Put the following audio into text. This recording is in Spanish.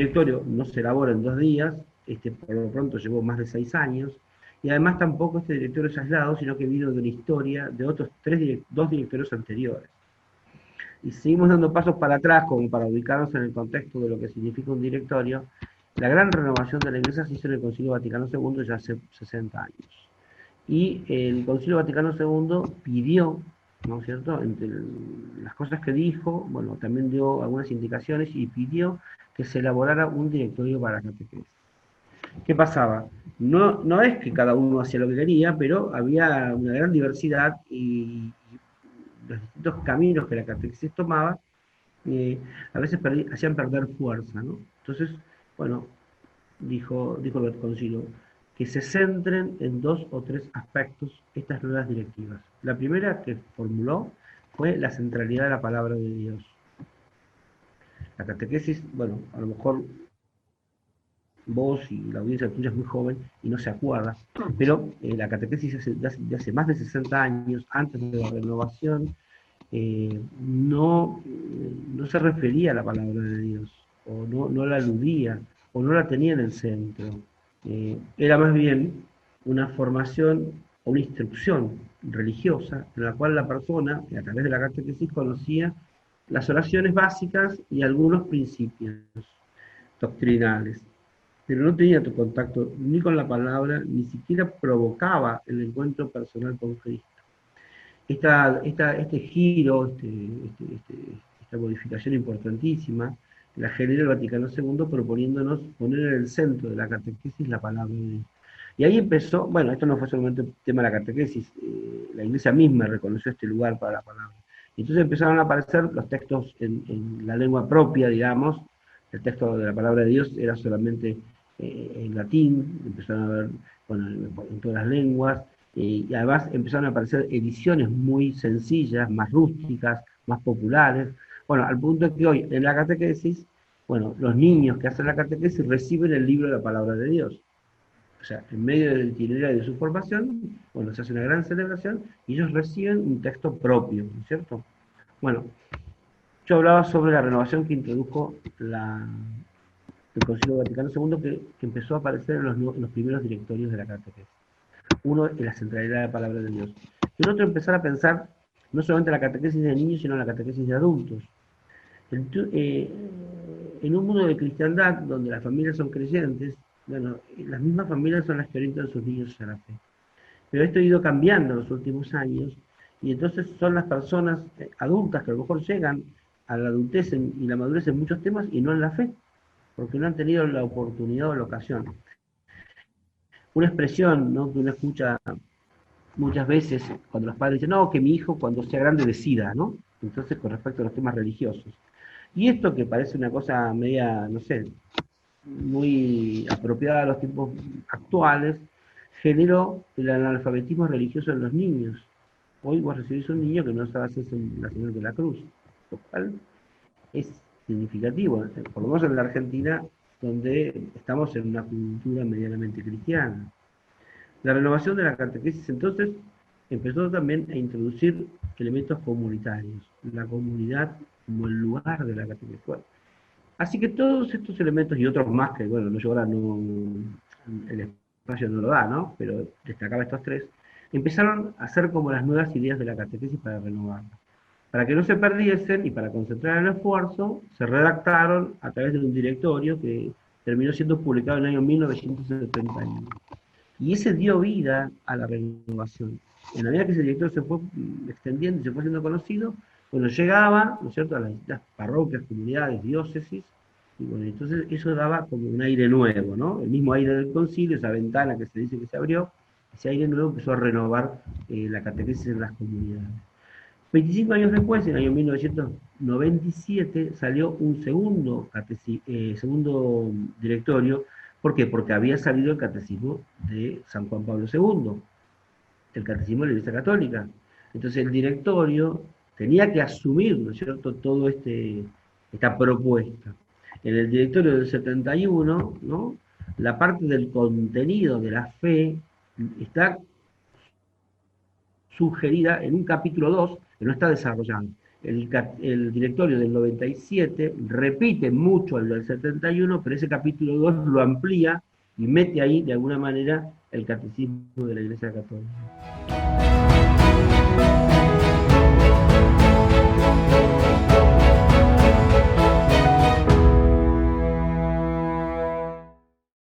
directorio no se elabora en 2 días, por lo pronto llevó más de 6 años, y además tampoco este directorio es aislado, sino que vino de una historia de otros dos directorios anteriores. Y seguimos dando pasos para atrás, como para ubicarnos en el contexto de lo que significa un directorio. La gran renovación de la Iglesia se hizo en el Concilio Vaticano II ya hace 60 años. Y el Concilio Vaticano II pidió, ¿no es cierto?, entre las cosas que dijo, bueno, también dio algunas indicaciones y pidió que se elaborara un directorio para catequesis. ¿Qué pasaba? No, no es que cada uno hacía lo que quería, pero había una gran diversidad y los distintos caminos que la catequesis tomaba a veces hacían perder fuerza, ¿no? Entonces, bueno, dijo el concilio, que se centren en 2 o 3 aspectos estas nuevas directivas. La primera que formuló fue la centralidad de la palabra de Dios. La catequesis, bueno, a lo mejor vos y la audiencia tuya es muy joven y no se acuerda, pero la catequesis de hace más de 60 años, antes de la renovación, no se refería a la palabra de Dios, o no la aludía, o no la tenía en el centro. Era más bien una formación o una instrucción religiosa en la cual la persona, a través de la catequesis, conocía las oraciones básicas y algunos principios doctrinales, pero no tenía tu contacto ni con la palabra, ni siquiera provocaba el encuentro personal con Cristo. Este giro, esta modificación importantísima, la genera el Vaticano II proponiéndonos poner en el centro de la catequesis la palabra de Dios. Y ahí empezó, bueno, esto no fue solamente el tema de la catequesis, la Iglesia misma reconoció este lugar para la palabra. Y entonces empezaron a aparecer los textos en la lengua propia, digamos. El texto de la palabra de Dios era solamente en latín, empezaron a ver, bueno, en todas las lenguas, y además empezaron a aparecer ediciones muy sencillas, más rústicas, más populares. Bueno, al punto que hoy en la catequesis, bueno, los niños que hacen la catequesis reciben el libro de la palabra de Dios. O sea, en medio del itinerario de su formación, bueno, se hace una gran celebración y ellos reciben un texto propio, ¿no es cierto? Bueno, yo hablaba sobre la renovación que introdujo el Concilio Vaticano II, que empezó a aparecer en los primeros directorios de la catequesis. Uno es la centralidad de la palabra de Dios. Y el otro empezar a pensar no solamente la catequesis de niños, sino la catequesis de adultos. En un mundo de cristiandad, donde las familias son creyentes, bueno, las mismas familias son las que orientan a sus niños a la fe. Pero esto ha ido cambiando en los últimos años, y entonces son las personas adultas que a lo mejor llegan a la adultez y la madurez en muchos temas y no en la fe, porque no han tenido la oportunidad o la ocasión. Una expresión, ¿no?, que uno escucha muchas veces cuando los padres dicen, no, que mi hijo cuando sea grande decida, ¿no? Entonces, con respecto a los temas religiosos. Y esto que parece una cosa media, no sé, muy apropiada a los tiempos actuales, generó el analfabetismo religioso en los niños. Hoy vos recibís un niño que no sabe hacer la señal de la cruz, lo cual es significativo, por lo menos en la Argentina, donde estamos en una cultura medianamente cristiana. La renovación de la catequesis entonces empezó también a introducir elementos comunitarios, la comunidad como el lugar de la catequesis. Bueno, así que todos estos elementos y otros más que, bueno, no, yo ahora no, el espacio no lo da, ¿no? Pero destacaba estos tres, empezaron a ser como las nuevas ideas de la catequesis para renovarla. Para que no se perdiesen y para concentrar el esfuerzo, se redactaron a través de un directorio que terminó siendo publicado en el año 1971. Y ese dio vida a la renovación. En la medida que ese director se fue extendiendo y se fue siendo conocido, bueno, llegaba, ¿no es cierto?, a las distintas parroquias, comunidades, diócesis, y bueno, entonces eso daba como un aire nuevo, ¿no? El mismo aire del concilio, esa ventana que se dice que se abrió, ese aire nuevo empezó a renovar la catequesis en las comunidades. 25 años después, en el año 1997, salió un segundo directorio. ¿Por qué? Porque había salido el catecismo de San Juan Pablo II, el catecismo de la Iglesia Católica. Entonces el directorio tenía que asumir, ¿no es cierto?, toda esta propuesta. En el directorio del 71, ¿no?, la parte del contenido de la fe está sugerida en un capítulo 2 que no está desarrollado. el directorio del 97 repite mucho el del 71, pero ese capítulo 2 lo amplía y mete ahí de alguna manera el catecismo de la Iglesia Católica.